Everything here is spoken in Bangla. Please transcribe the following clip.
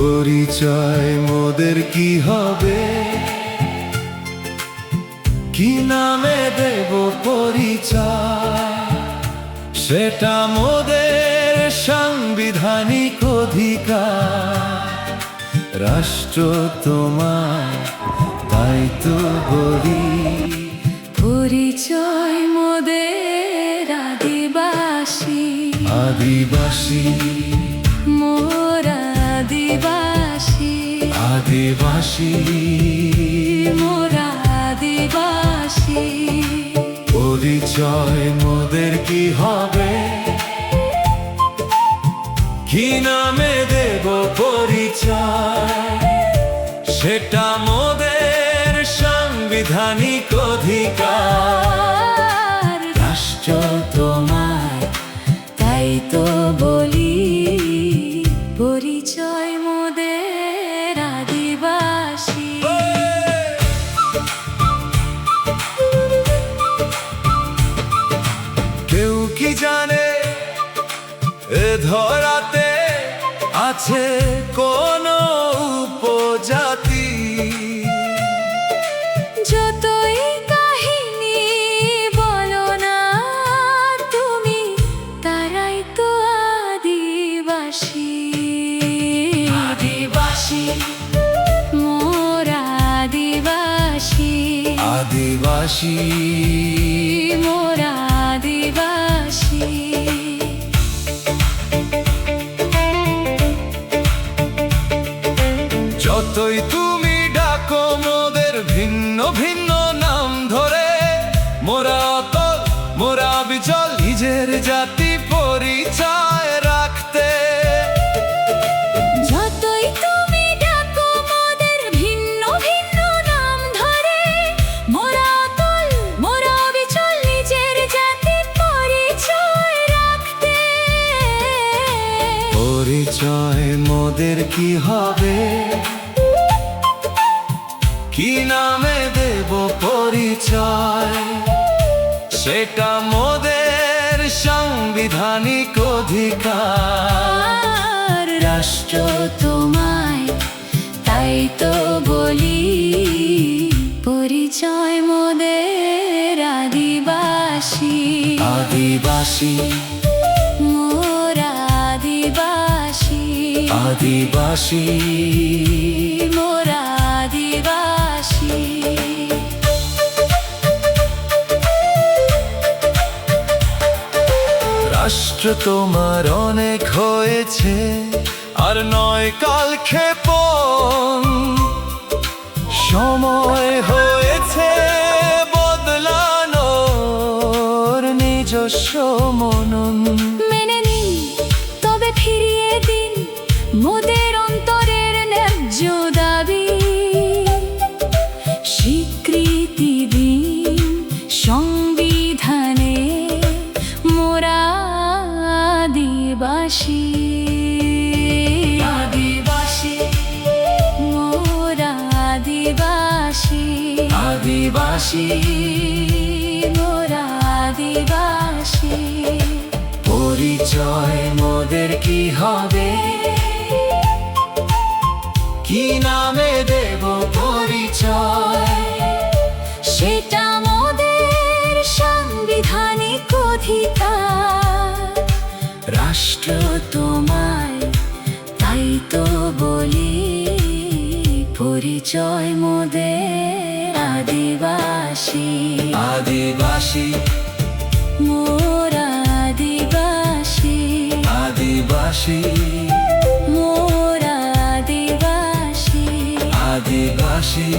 পরিচয় মোদের কি হবে, কি নামে দেব পরিচয়, সেটা মোদের সাংবিধানিক অধিকার। রাষ্ট্র তোমার তাই তো বলি, পরিচয় মোদের আদিবাসী। আদিবাসী মোরা আদিবাসী, আদিবাসী মোরা আদিবাসী। পরিচয় মোদের কি হবে, কি নামে দেব পরিচয়, সেটা মোদের সাংবিধানিক অধিকার। রাষ্ট্র তোমায় তাই তো বলি, পরিচয় মোদের আদিবাসী। কেউ কি জানে এ ধরাতে আছে কোন উপজাতি, যতই কাহিনী বলো না তুমি, তারাই তো আদিবাসী। আদিবাসী মোরা আদিবাসী, আদিবাসী মোরা আদিবাসী। যতই তুমি ডাকো মোদের ভিন্ন ভিন্ন নাম ধরে, মোরা অতল মোরা বিচল নিজের জাতি পরিচয় রাখতে। যতই তুমি ডাকো মোদের ভিন্ন ভিন্ন নাম ধরে, মোরা অতল মোরা অবিচল নিজের জাতি পরিচয় রাখতে। পরিচয় মোদের কি হবে, কি নামে দেব পরিচয়, সেটা মোদের সাংবিধানিক অধিকার। রাষ্ট্র তোমায় তাই তো বলি, পরিচয় মোদের আদিবাসী। আদিবাসী মোরা আদিবাসী, আদিবাসী মোরা আদিবাসী। রাষ্ট্র তোমার অনেক হয়েছে, আর নয় কালক্ষেপণ। সময় হয়েছে বদলানোর নিজস্ব মনন। মেনে নিন তবে ফিরিয়ে দিন মোদের অন্তরের ন্যায্য দাবি। স্বীকৃতি দিন সংবিধানে, মোরা আদিবাসী। আদিবাসী মোরা আদিবাসী, আদিবাসী মোরা আদিবাসী। পরিচয় মোদের কি হবে, কি নামে দেব পরিচয়, সেটা মোদের সাংবিধানিক অধিকার। রাষ্ট্র তোমায় তাই তো বলি, পরিচয় মোদের আদিবাসী। আদিবাসী মোরা আদিবাসী, আদিবাসী মোরা আদিবাসী। আদিবাসী